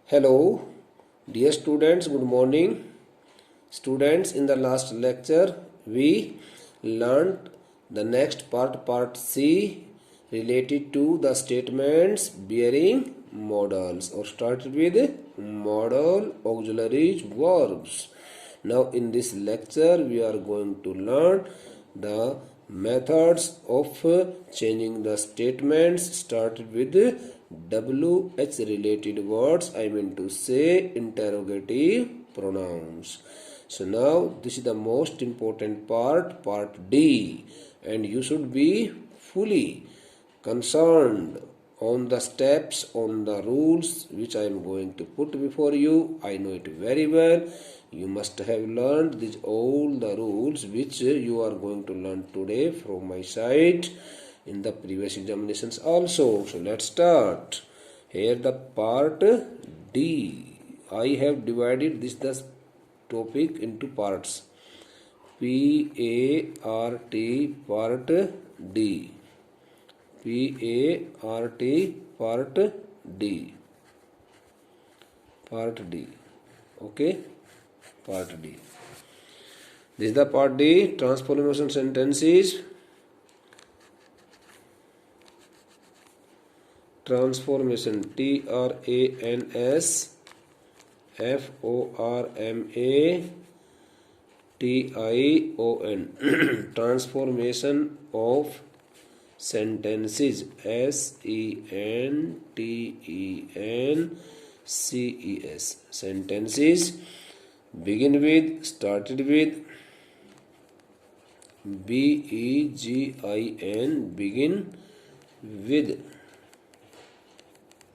Hello, dear students, good morning. Students, in the last lecture, we learned the next part C, related to the statements bearing modals, or started with modal auxiliary verbs. Now, in this lecture, we are going to learn the methods of changing the statements started with WH related words, I mean to say interrogative pronouns. So now this is the most important part D, and you should be fully concerned on the steps, on the rules which I am going to put before you. I know it very well. You must have learned these all the rules which you are going to learn today from my side in the previous examinations also. So let's start. Here the part D. I have divided this topic into parts. P-A-R-T part D. P-A-R-T part D. Part D. Okay? Part D. This is the part D. Transformation sentences. Transformation. Transformation. Transformation of sentences. Sentences. Sentences begin with, started with, begin, begin with,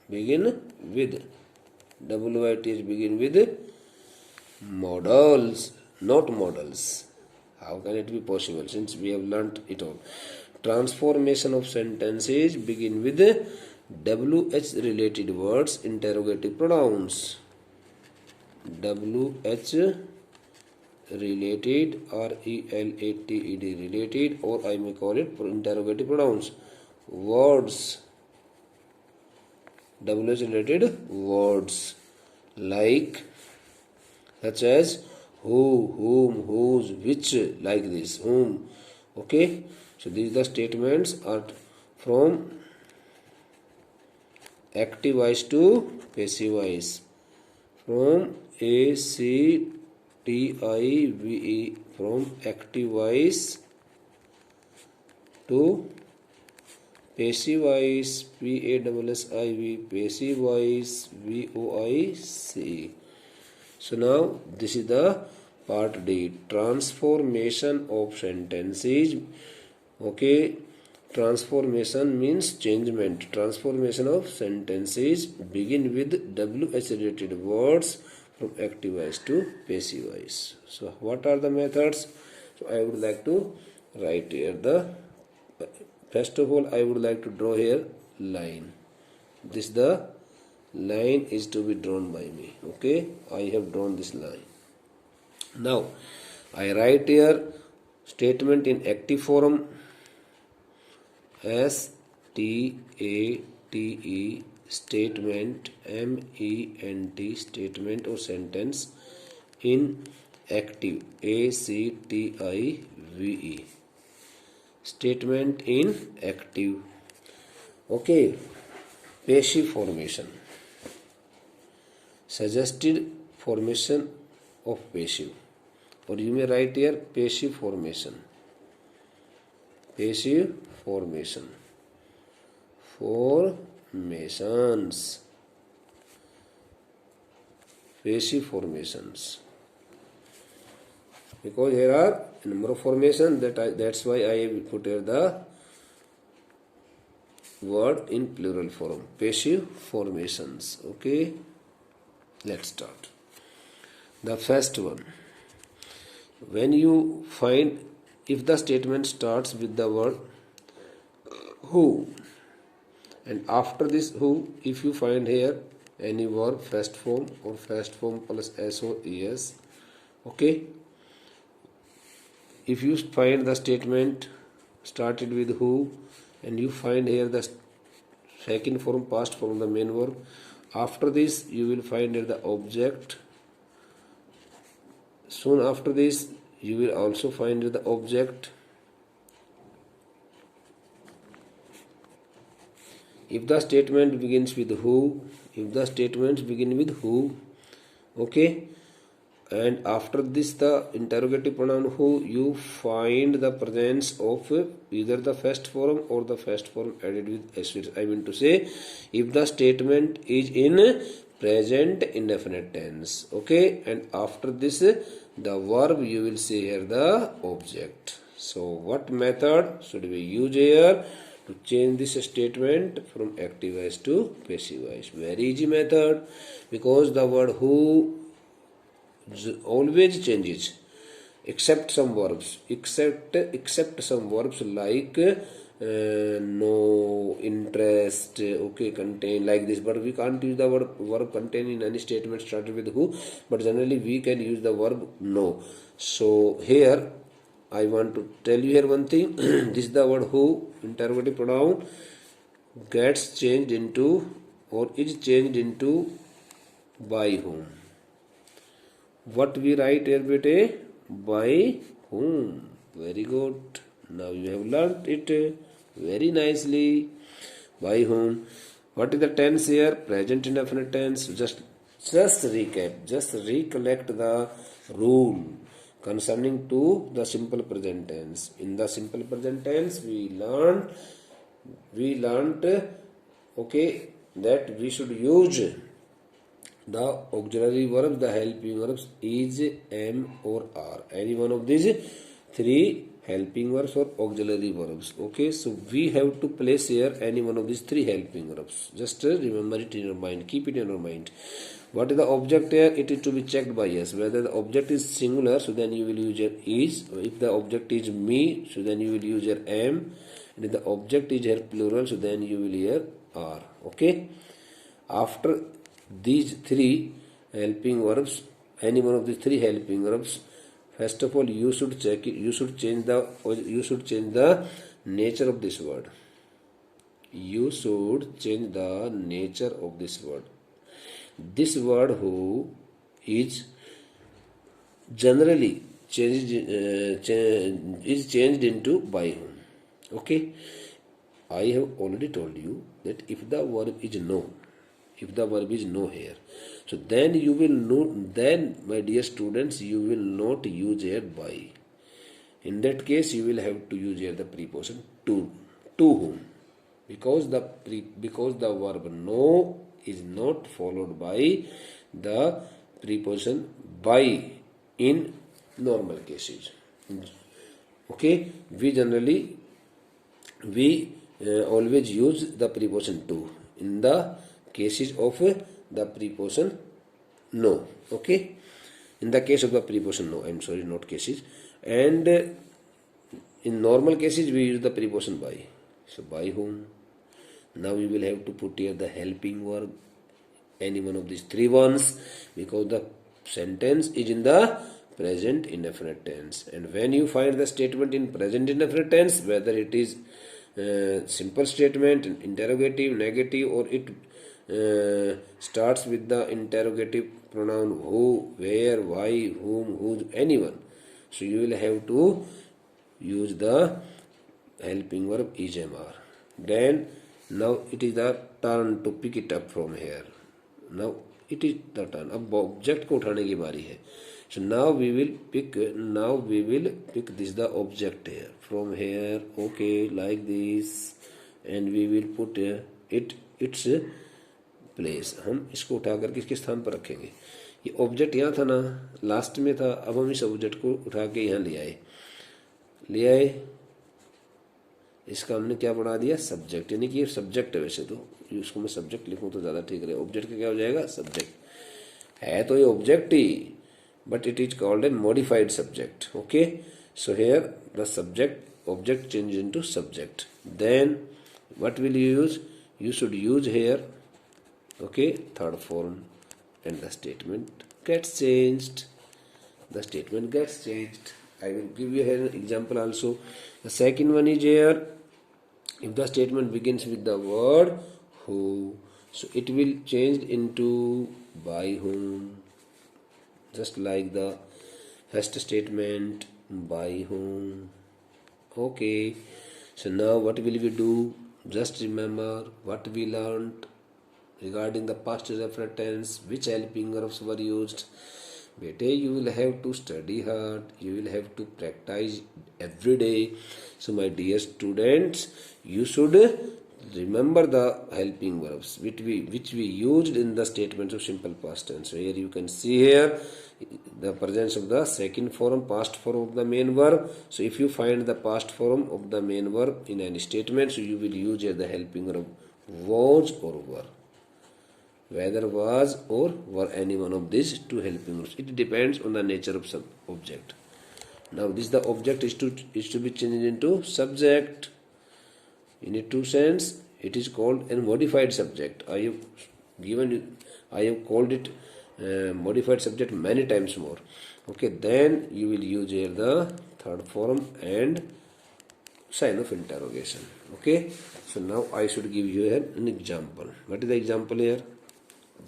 WITH, begin with modals, not models. How can it be possible since we have learnt it all? Transformation of sentences begin with WH related words, interrogative pronouns. WH related, RELATED related, or I may call it interrogative pronouns. Words, WH related words like, such as who, whom, whose, which, like this, whom. Okay, so these the statements are from active voice to passive voice, from ACTIVE, from active voice to passive voice, PASSIV, passive voice, VOIC. So now this is the part D, transformation of sentences. Okay, transformation means changement. Transformation of sentences begin with WH related words from active voice to passive voice. So what are the methods? So I would like to write here first of all I would like to draw here line. This the line is to be drawn by me. Okay, I have drawn this line. Now I write here statement in active form, STATE, statement, MENT, statement or sentence in active, ACTIVE, statement in active. Okay, passive formation, suggested formation of passive, or you may write here passive formation. Passive formation, formations, passive formations, because here are a number of formations, that's why I put here the word in plural form, passive formations. Okay, let's start. The first one, when you find, if the statement starts with the word who, and after this who, if you find here any verb first form or first form plus S or ES, okay, if you find the statement started with who and you find here the second form past form the main verb, After this you will find the object. Soon after this you will also find the object. If the statement begins with who, if the statements begin with who, okay, and after this the interrogative pronoun who, you find the presence of either the first form or the first form added with s. I mean to say, if the statement is in present indefinite tense, okay, and after this the verb, you will see here the object. So what method should we use here to change this statement from active voice to passive voice? Very easy method, because the word who always changes except some verbs, except some verbs like no, interest, okay, contain, like this. But we can't use the verb contain in any statement started with who, but generally we can use the verb no. So here I want to tell you here one thing. This is the word who, interrogative pronoun, gets changed into or is changed into by whom. What we write here, bete? By whom. Very good. Now you have learnt it very nicely. By whom. What is the tense here? Present indefinite tense. Just recap. Just recollect the rule concerning to the simple present tense. In the simple present tense, we learned, okay, that we should use the auxiliary verbs, the helping verbs is, am or are. Any one of these three helping verbs or auxiliary verbs. Okay, so we have to place here any one of these three helping verbs. Just remember it in your mind. Keep it in your mind. What is the object here? It is to be checked by us. Whether the object is singular, so then you will use your is. If the object is me, so then you will use your am. And if the object is here plural, so then you will use are. Okay. After these three helping verbs, any one of these three helping verbs, first of all you should check it, you should change the nature of this word. You should change the nature of this word. This word who is generally changed into by whom. Okay, I have already told you that if the verb is no, here, so then you will know, then my dear students, you will not use here by. In that case you will have to use here the preposition to whom, because the verb no is not followed by the preposition by in normal cases. Okay, we generally always use the preposition to in the cases of the preposition no. Okay, in the case of the preposition no, I'm sorry, not cases, and in normal cases we use the preposition by. So by whom. Now we will have to put here the helping verb, any one of these three ones, because the sentence is in the present indefinite tense. And when you find the statement in present indefinite tense, whether it is simple statement, interrogative, negative, or it starts with the interrogative pronoun who, where, why, whom, whose, anyone, so you will have to use the helping verb is, am, are. Then now it is the turn to pick it up from here. Now it is the turn. अब object को उठाने की बारी है. So now we will pick this the object here from here. Okay, like this, and we will put its place. हम इसको उठा करके इसके स्थान पर रखेंगे. ये ऑब्जेक्ट यहाँ था ना, लास्ट में था. अब हम इस ऑब्जेक्ट को उठा के यहाँ ले आए. इसका हमने क्या बना दिया? सब्जेक्ट. यानी कि ये सब्जेक्ट है. वैसे तो उसको मैं सब्जेक्ट लिखूं तो ज़्यादा ठीक रहे. ऑब्जेक्ट का क्या हो जाएगा? सब्जेक्ट है. तो ये object he, but it is called a modified subject. Okay, so here the object changes into subject. Then what will you use? You should use here, okay, third form, and the statement gets changed. I will give you here an example also. The second one is here, if the statement begins with the word who, So it will change into by whom, just like the first statement, by whom. Okay, so now what will we do? Just remember what we learned regarding the past reference tense, which helping verbs were used. Bete, you will have to study hard, you will have to practice every day. So my dear students, you should remember the helping verbs which we used in the statements of simple past tense. So here you can see here the presence of the second form, past form of the main verb. So if you find the past form of the main verb in any statement, so you will use here the helping verb was or were. Whether was or were any one of these two helping verbs. It depends on the nature of some object. Now this the object is to be changed into subject. In a true sense, it is called a modified subject. I have called it modified subject many times more. Okay, then you will use here the third form and sign of interrogation. Okay, so now I should give you here an example. What is the example here?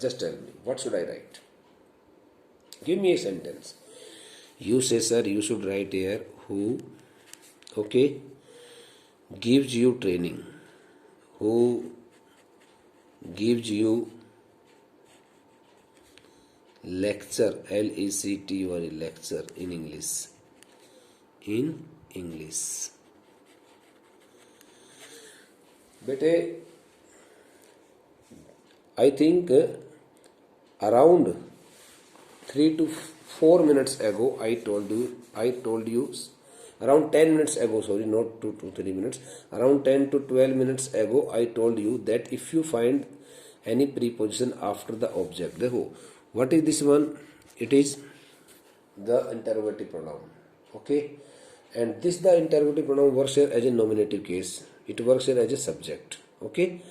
Just tell me, what should I write? Give me a sentence. You say, sir, you should write here who, okay, gives you training. Who gives you lecture, L-E-C-T-U-R-E, lecture in English. In English. Bete, I think around 3 to 4 minutes ago I told you around 10 minutes ago, sorry, not 2 to 3 minutes, around 10 to 12 minutes ago I told you that if you find any preposition after the object, what is this one? It is the interrogative pronoun. Okay, and this the interrogative pronoun works here as a nominative case. It works here as a subject. Okay,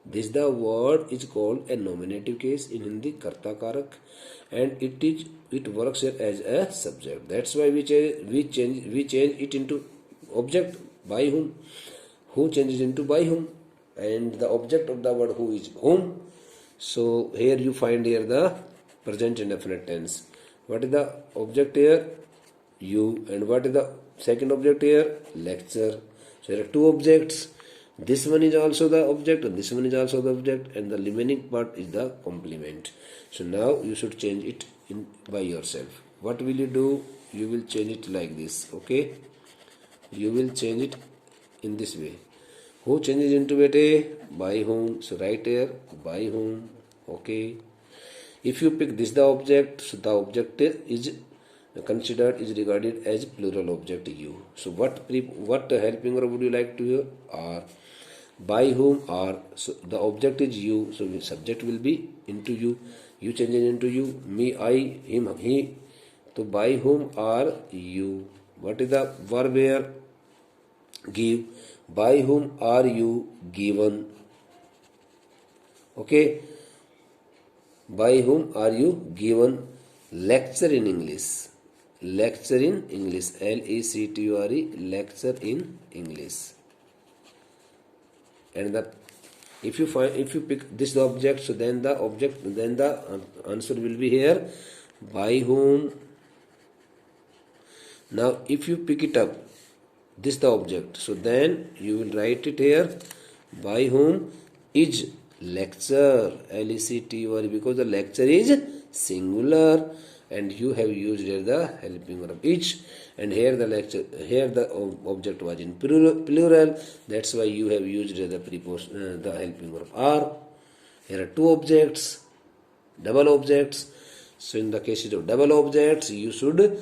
this the word is called a nominative case in Hindi, karta karak, and it works here as a subject. That's why we change it into object by whom. Who changes into by whom, and the object of the word who is whom. So here you find here the present indefinite tense. What is the object here? You. And what is the second object here? Lecture. So there are two objects. This one is also the object and this one is also the object, and the remaining part is the complement. So now you should change it in by yourself. What will you do? You will change it like this. Okay, you will change it in this way. Who changes into it? By whom. So write here by whom. Okay, if you pick this the object, so the object is considered, is regarded as plural object you. So what helping verb would you like to hear? Are. By whom are. So the object is you, so the subject will be into you. You change it into you. Me, I, him, he. So by whom are you? What is the verb here? Give. By whom are you given? Okay, by whom are you given lecture in English? Lecture in English, L-E-C-T-U-R-E, lecture in English. And if you pick this object, so then the answer will be here by whom. Now if you pick it up, this the object, so then you will write it here by whom is lecture, L-E-C-T-U-R-E, because the lecture is singular and you have used here the helping verb each, and here the object was in plural. That's why you have used the the helping verb are. Here are two objects, double objects. So in the cases of double objects, you should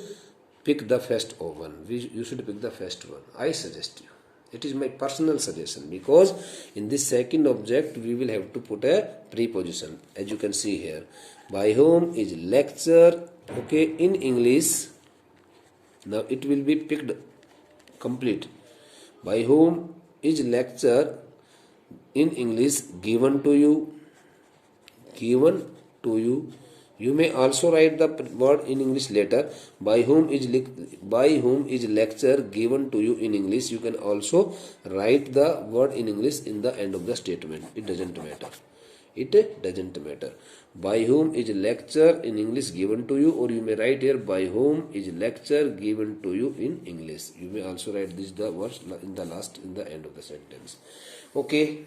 pick the first one. You should pick the first one. I suggest you. It is my personal suggestion, because in this second object we will have to put a preposition, as you can see here. By whom is lecture, okay, in English. Now it will be picked complete. By whom is lecture in English given to you. Given to you. You may also write the word in English later. By whom is lecture given to you in English. You can also write the word in English in the end of the statement. It doesn't matter. it doesn't matter. By whom is lecture in English given to you, or you may write here by whom is lecture given to you in English. You may also write this the words in the end of the sentence. Okay,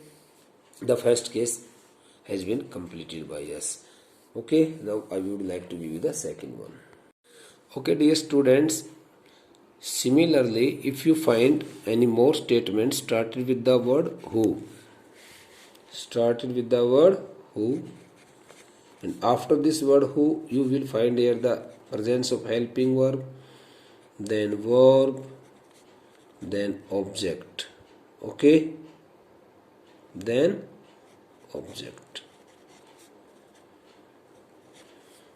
the first case has been completed by us. Okay, now I would like to give you the second one. Okay, dear students, similarly, if you find any more statements started with the word who, and after this word who, you will find here the presence of helping verb, then object. Okay, then object.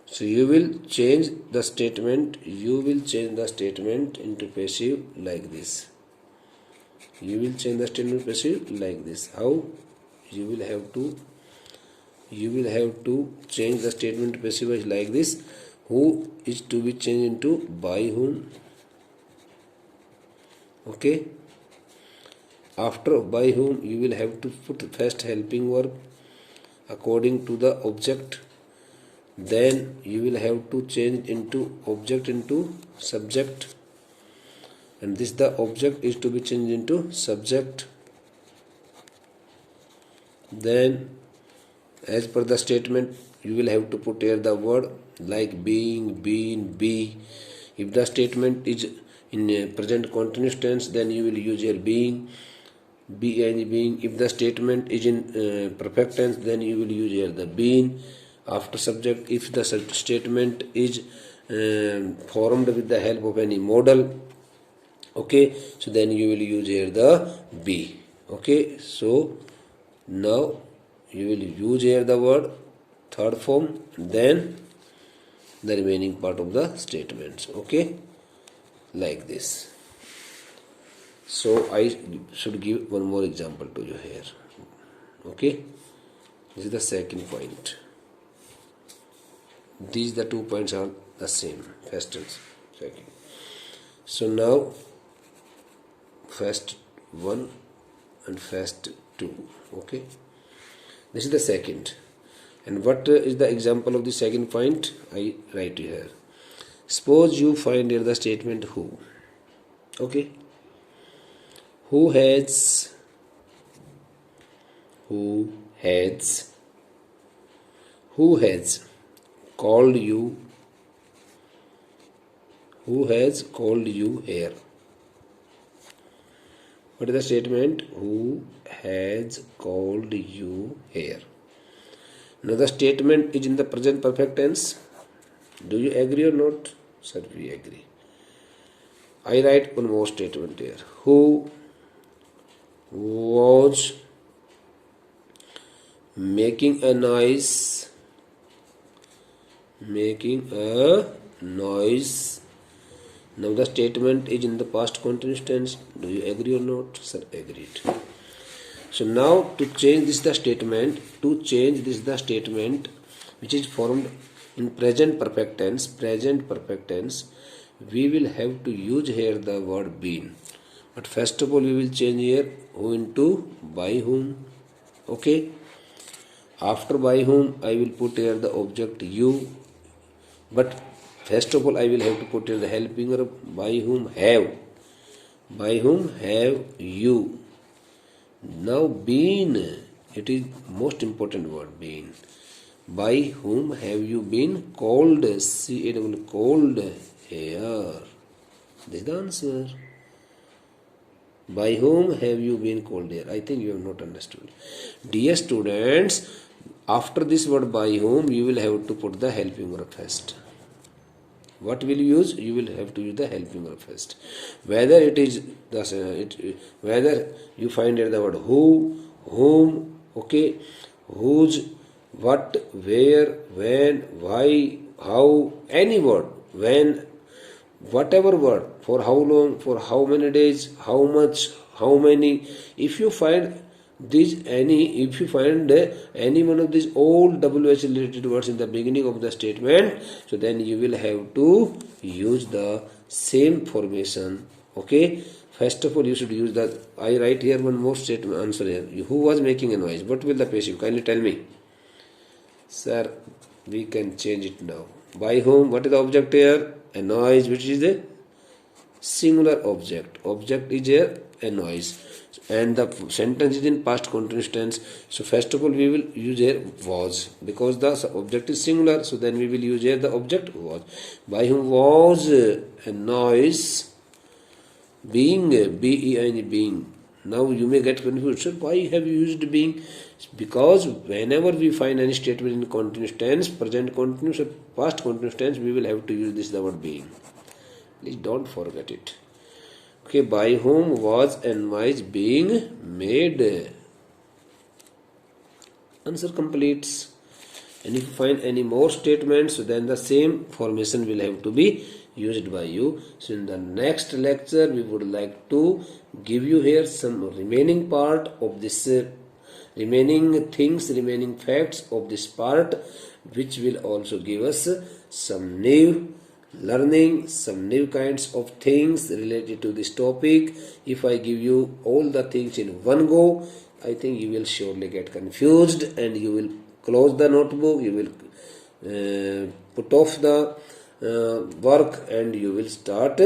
So you will change the statement into passive like this. How? You will have to change the statement to passive like this. Who is to be changed into by whom. Okay. After by whom, you will have to put first helping verb according to the object. Then you will have to change into object into subject, and this the object is to be changed into subject. Then as per the statement, you will have to put here the word like being, been, be. If the statement is in present continuous tense, then you will use here being, be and being. If the statement is in perfect tense, then you will use here the been after subject. If the statement is formed with the help of any modal, okay, so then you will use here the be. Okay, so now you will use here the word third form, then the remaining part of the statements. Okay, like this. So I should give one more example to you here. Okay, this is the second point. These the 2 points are the same, first and second. So now first 1 and first 2. Okay, this is the second. And what is the example of the second point? I write here. Suppose you find here the statement who. Okay, who has called you here. What is the statement? Who has called you here? Now the statement is in the present perfect tense. Do you agree or not? Sir, we agree. I write one more statement here. Who was making a noise. Now the statement is in the past continuous tense. Do you agree or not? Sir, agreed. So now to change this the statement, which is formed in present perfect tense, we will have to use here the word been. But first of all, we will change here who into by whom. Okay. After by whom, I will put here the object you. But first of all, I will have to put here the helping verb by whom have. By whom have you. Now been, it is most important word, been. By whom have you been called? C-A-W, called here. This is the answer. By whom have you been called here? I think you have not understood. Dear students, after this word by whom, you will have to put the helping verb first. What will you use? You will have to use the helping verb first. Whether it is whether you find here the word who, whom, okay, whose, what, where, when, why, how, any word, when, whatever word, for how long, for how many days, how much, how many. If you find any one of these old WH related words in the beginning of the statement, so then you will have to use the same formation. Okay, first of all, you should use I write here one more statement answer here. Who was making a noise? What will the passive? Kindly tell me. Sir, we can change it now. By whom? What is the object here? A noise, which is a singular object. Object is here a noise, and the sentence is in past continuous tense. So first of all we will use here was, because the object is singular, so then we will use here the object was. By whom was a noise being, being, being. Now you may get confused, sir, why have you used being? Because whenever we find any statement in continuous tense, present continuous or past continuous tense, we will have to use this, the word being. Please don't forget it. Okay, by whom was a noise being made? Answer completes. And if you find any more statements, then the same formation will have to be used by you. So in the next lecture, we would like to give you here some remaining part of this, remaining things, remaining facts of this part, which will also give us some new learning, some new kinds of things related to this topic. If I give you all the things in one go, I think you will surely get confused and you will close the notebook, you will put off the work, and you will start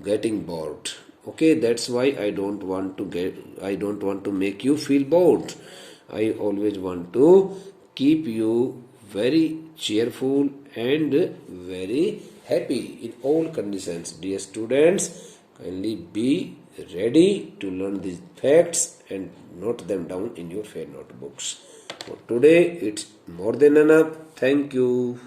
getting bored. Okay, that's why I don't want to make you feel bored. I always want to keep you very cheerful and very happy in all conditions. Dear students, kindly be ready to learn these facts and note them down in your fair notebooks. For today, it's more than enough. Thank you.